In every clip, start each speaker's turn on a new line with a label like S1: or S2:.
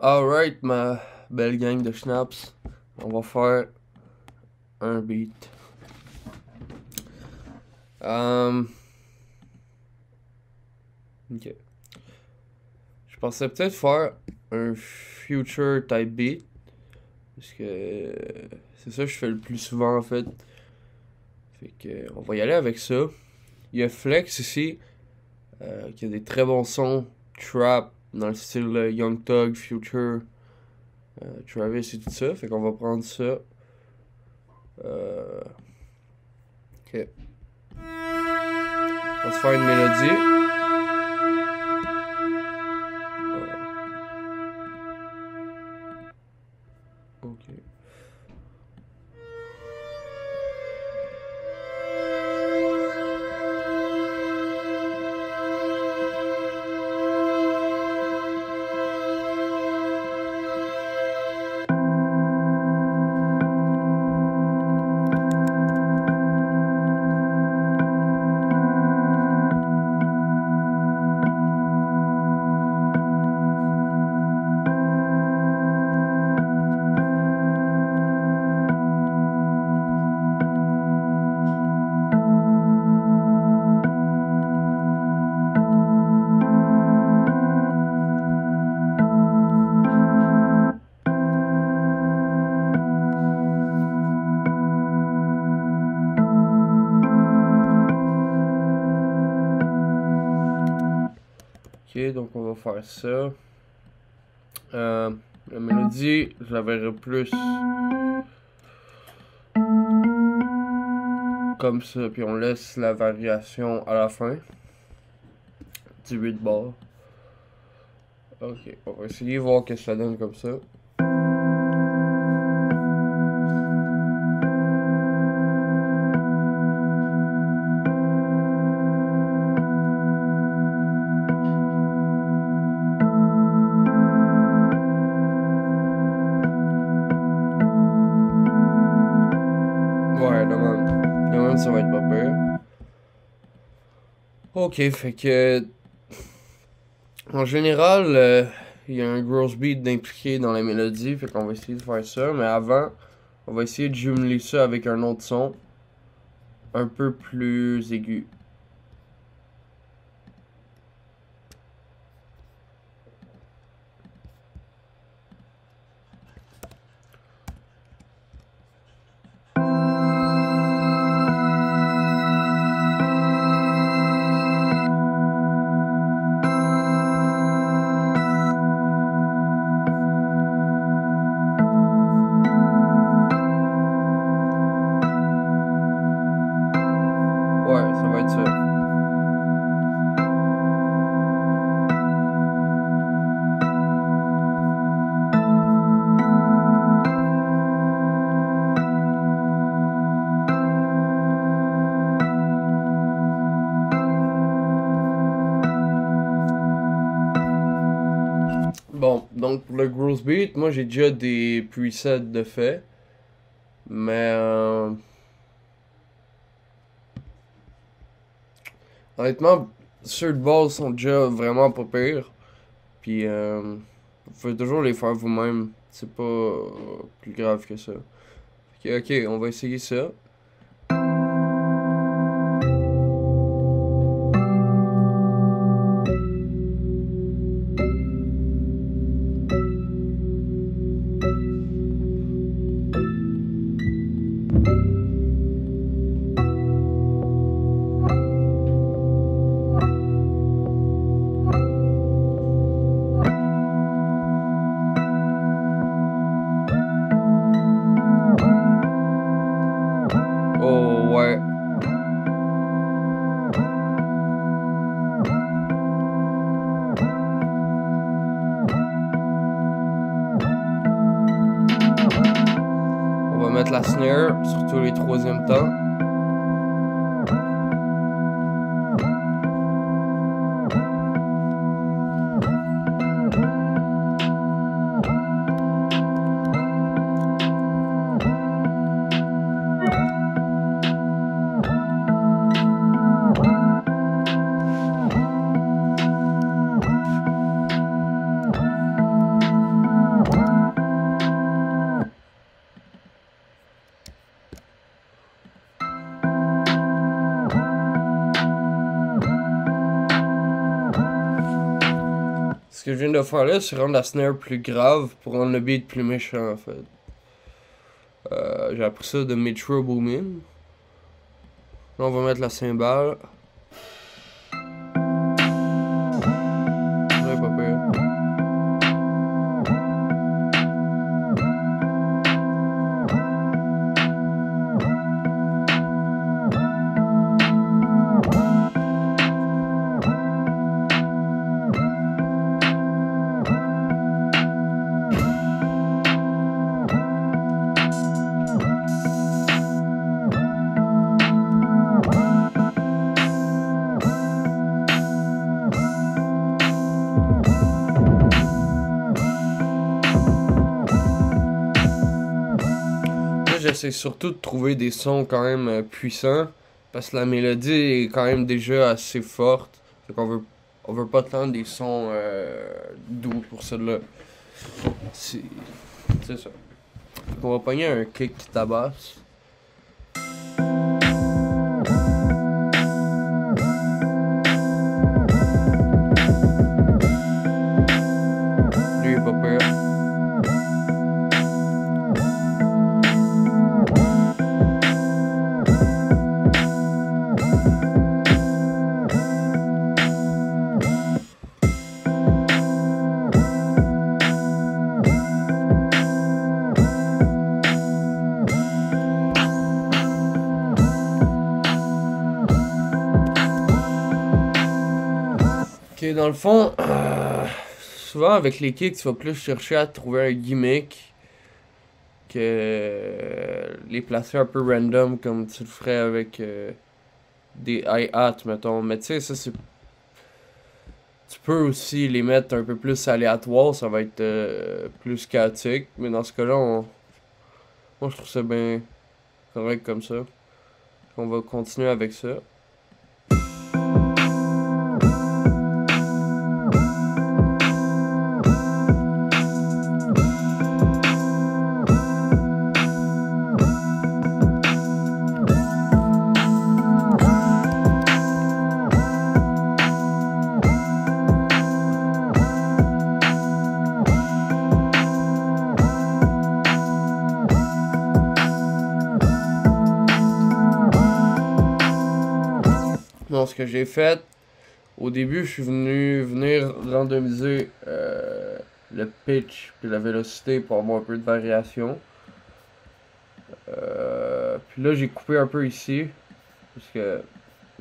S1: Alright, ma belle gang de schnapps, on va faire un beat. Ok. Je pensais peut-être faire un future type beat, parce que c'est ça que je fais le plus souvent en fait. Fait que on va y aller avec ça. Il y a Flex ici, qui a des très bons sons trap dans le style Young Thug, Future, Travis et tout ça. Fait qu'on va prendre ça. Ok. On va se faire une mélodie. Ok. Ok, donc on va faire ça. La mélodie, je la verrai plus comme ça, puis on laisse la variation à la fin. 18 bars. Ok, on va essayer de voir ce que ça donne comme ça. Ouais, de même ça va être pas pire. Ok, fait que en général, il y a un gross beat d'impliqué dans la mélodie, fait qu'on va essayer de faire ça, mais avant, on va essayer de jumeler ça avec un autre son un peu plus aigu. Ouais, ça va être ça. Bon, donc pour le gross beat, moi j'ai déjà des presets de fait, mais honnêtement, ceux de base sont déjà vraiment pas pires. Puis vous pouvez toujours les faire vous-même, c'est pas plus grave que ça. Ok, on va essayer ça. Oh ouais. On va mettre la snare, surtout les troisièmes temps. que je viens de faire là, c'est rendre la snare plus grave pour rendre le beat plus méchant en fait. J'ai appris ça de Metro Boomin. Là on va mettre la cymbale. Ouais, pas pire. J'essaie surtout de trouver des sons quand même puissants parce que la mélodie est quand même déjà assez forte. Fait qu'on veut pas tant des sons doux pour celle-là. C'est ça. On va pogner un kick qui tabasse. Lui il est pas pire. Ok, dans le fond, souvent avec les kicks, tu vas plus chercher à trouver un gimmick que les placer un peu random comme tu le ferais avec des hi-hats, mettons. Mais tu sais, ça c'est. Tu peux aussi les mettre un peu plus aléatoires, ça va être plus chaotique. Mais dans ce cas-là, moi je trouve ça bien correct comme ça. On va continuer avec ça. Non, ce que j'ai fait, au début, je suis venir randomiser le pitch puis la vélocité pour avoir un peu de variation. Puis là, j'ai coupé un peu ici, parce que,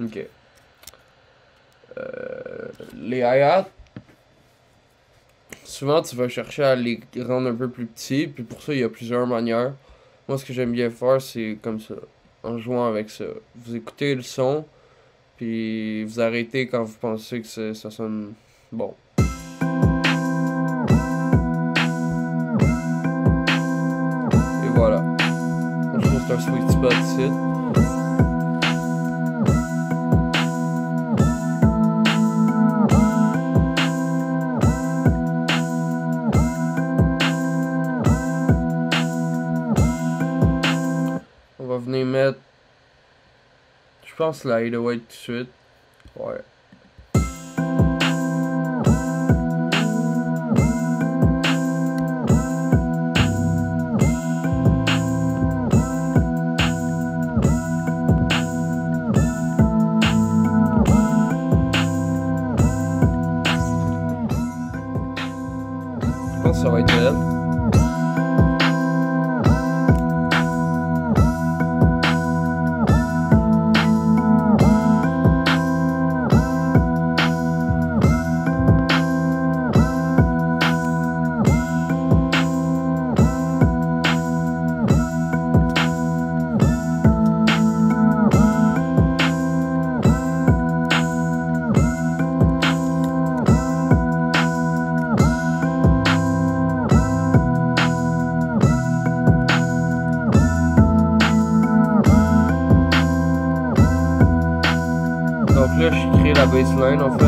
S1: ok. Les hi-hats, souvent tu vas chercher à les rendre un peu plus petits, puis pour ça, il y a plusieurs manières. Moi, ce que j'aime bien faire, c'est comme ça, en jouant avec ça. Vous écoutez le son. Puis vous arrêtez quand vous pensez que ça sonne bon. Et voilà. Je trouve que c'est un sweet spot ici. On va venir mettre. Je pense la 808 tout de suite. Ouais. Je pense que ça va être elle. Donc là, je crée la baseline en fait.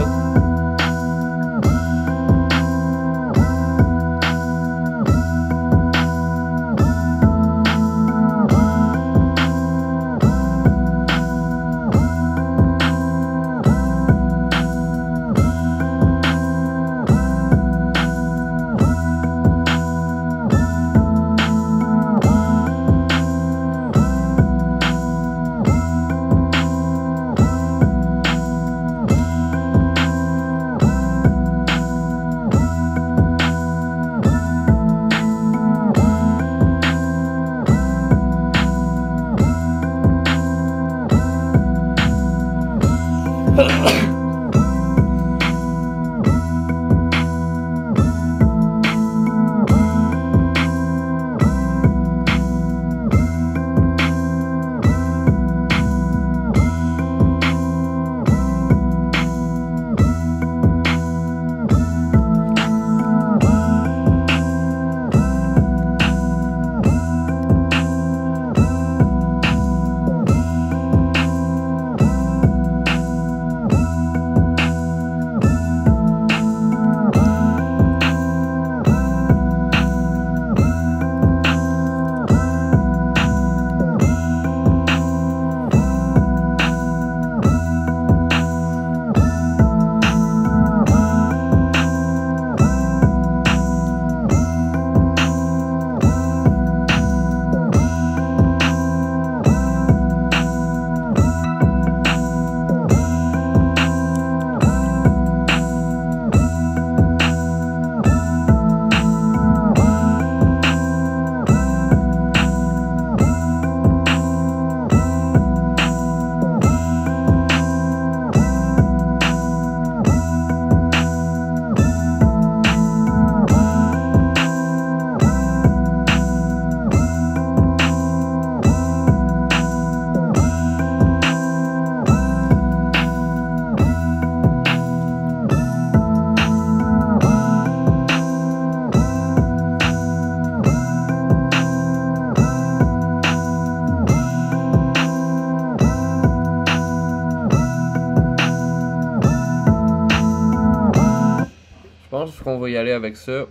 S1: qu'on va y aller avec ça.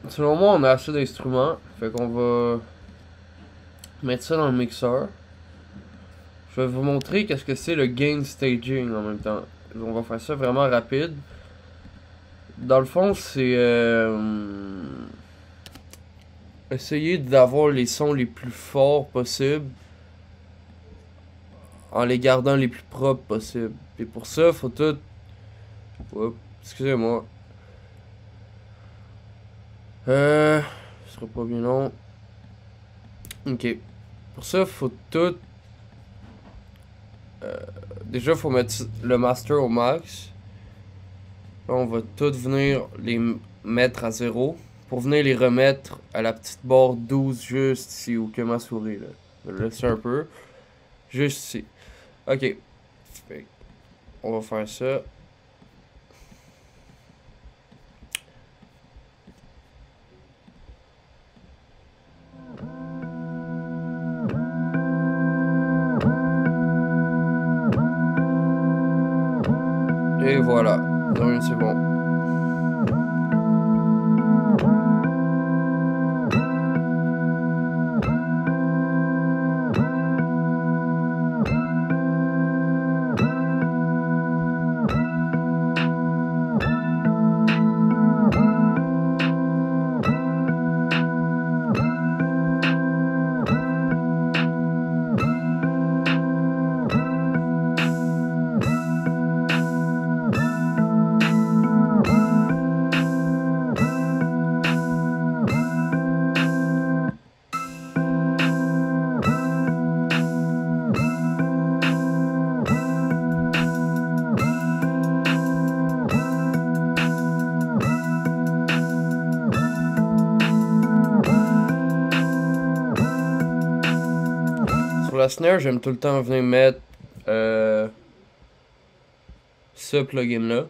S1: Selon moi, on a assez d'instruments. Fait qu'on va mettre ça dans le mixeur. Je vais vous montrer qu'est-ce que c'est le gain staging en même temps. On va faire ça vraiment rapide. Dans le fond, c'est essayer d'avoir les sons les plus forts possibles en les gardant les plus propres possibles. Et pour ça, faut tout... Oups, excusez-moi. Ce sera pas bien long. Ok. Pour ça, faut tout... déjà, faut mettre le master au max. Là, on va tout venir les mettre à 0. Pour venir les remettre à la petite barre 12 juste ici, où que ma souris, là. Je vais laisser un peu. Juste ici. Ok. On va faire ça. Et voilà. Donc, c'est bon. Sur la snare, j'aime tout le temps venir mettre ce plugin là,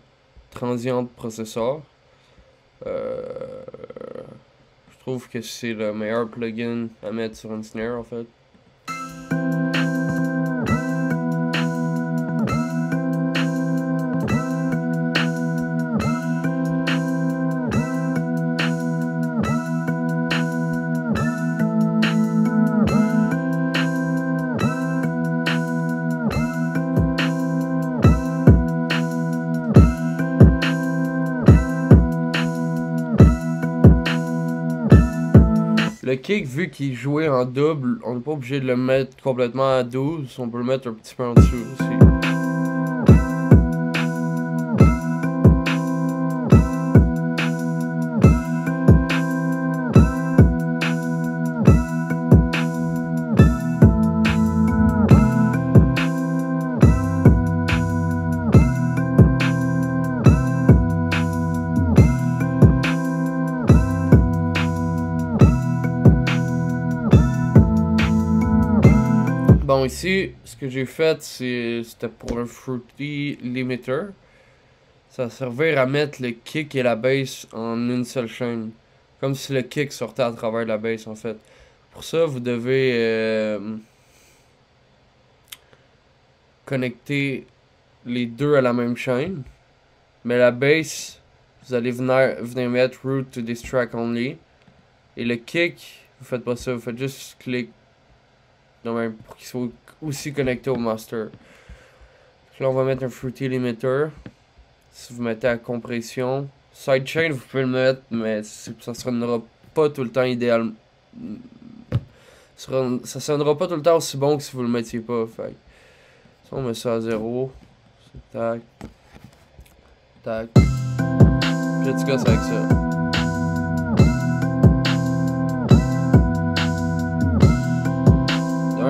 S1: Transient Processor. Je trouve que c'est le meilleur plugin à mettre sur une snare en fait. Le kick, vu qu'il jouait en double, on n'est pas obligé de le mettre complètement à 12, on peut le mettre un petit peu en dessous aussi. Bon, ici, ce que j'ai fait, c'était pour un Fruity Limiter. Ça va servir à mettre le kick et la bass en une seule chaîne. Comme si le kick sortait à travers la bass, en fait. Pour ça, vous devez connecter les deux à la même chaîne. Mais la bass, vous allez venir mettre Root to this track only. Et le kick, vous faites pas ça, vous faites juste clic. Non, même pour qu'il soit aussi connecté au master. Donc là, on va mettre un Fruity Limiter. Si vous mettez à compression. Sidechain, vous pouvez le mettre, mais ça sonnera pas tout le temps idéal. Ça sonnera pas tout le temps aussi bon que si vous le mettiez pas. Fait. Si on met ça à 0. Tac. Tac. Petit gosse avec ça.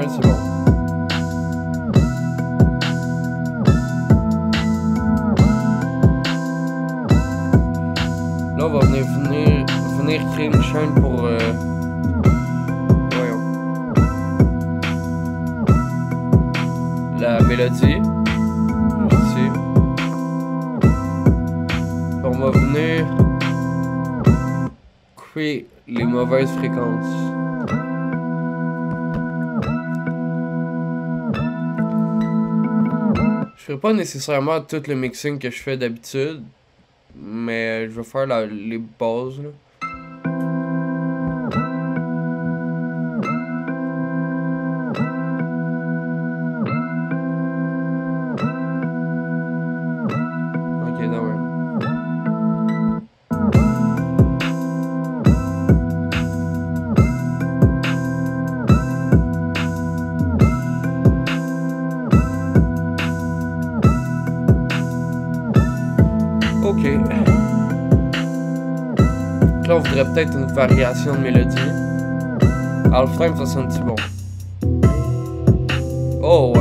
S1: C'est bon. Là, on va venir créer une chaîne pour voyons, la mélodie. Juste ici. On va venir créer les mauvaises fréquences. ferai pas nécessairement tout le mixing que je fais d'habitude, mais je vais faire les bases, là. Ok, non, ouais. Ok. Là, on voudrait peut-être une variation de mélodie. Halftime, ça sonne-tu bon? Oh, ouais.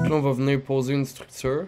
S1: On va venir poser une structure.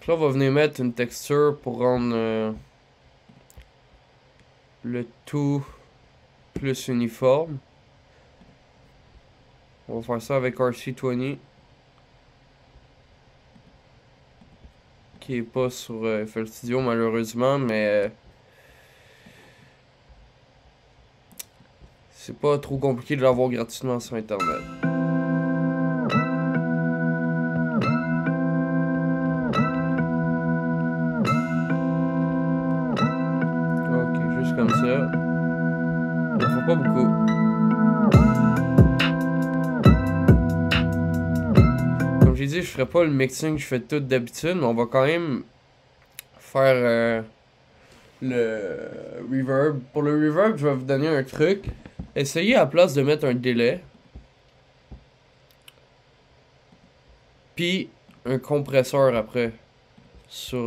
S1: Là, on va venir mettre une texture pour rendre le tout plus uniforme. On va faire ça avec RC20. qui est pas sur FL Studio malheureusement, mais c'est pas trop compliqué de l'avoir gratuitement sur internet. Ok, juste comme ça. Il en faut pas beaucoup. Comme j'ai dit, je ferai pas le mixing que je fais tout d'habitude, mais on va quand même faire le reverb. Pour le reverb, je vais vous donner un truc. Essayez à la place de mettre un délai, puis un compresseur après. Sur,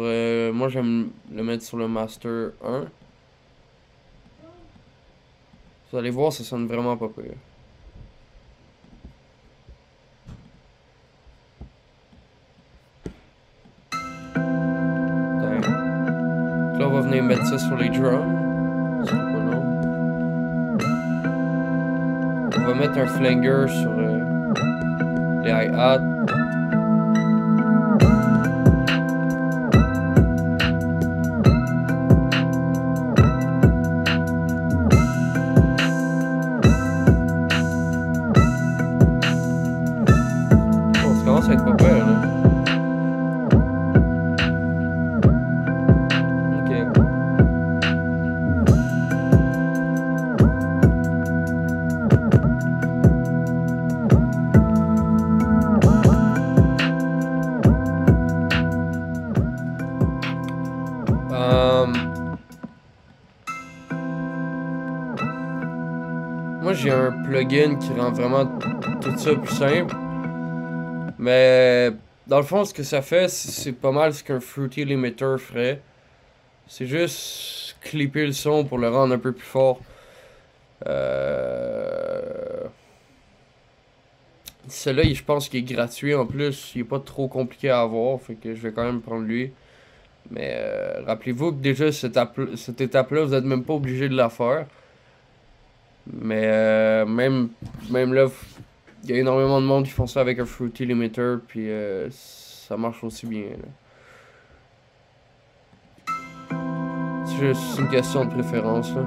S1: moi j'aime le mettre sur le master 1. Vous allez voir, ça sonne vraiment pas pire. Là, on va venir mettre ça sur les drums. C'est pas long. On va mettre un flanger sur les hi-hats. Bon, ça commence à être pas pire, là. Moi j'ai un plugin qui rend vraiment tout ça plus simple. Mais dans le fond ce que ça fait c'est pas mal ce qu'un Fruity Limiter ferait. C'est juste clipper le son pour le rendre un peu plus fort. Celui-là je pense qu'il est gratuit en plus. Il est pas trop compliqué à avoir. Fait que je vais quand même prendre lui. Mais rappelez-vous que déjà cette étape-là, vous n'êtes même pas obligé de la faire. Mais même là, il y a énormément de monde qui font ça avec un Fruity Limiter, puis ça marche aussi bien. C'est juste une question de préférence. Là.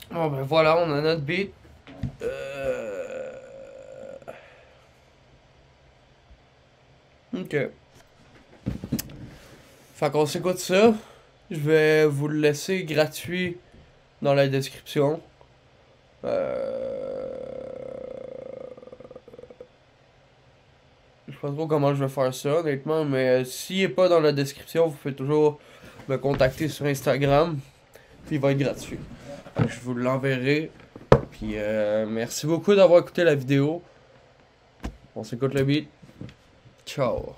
S1: Bon ben voilà, on a notre beat. Ok. Fait qu'on s'écoute ça. Je vais vous le laisser gratuit dans la description. Je sais pas trop comment je vais faire ça honnêtement, mais s'il est pas dans la description, vous pouvez toujours me contacter sur Instagram. Puis il va être gratuit. Je vous l'enverrai. Puis merci beaucoup d'avoir écouté la vidéo. On s'écoute le beat. Ciao.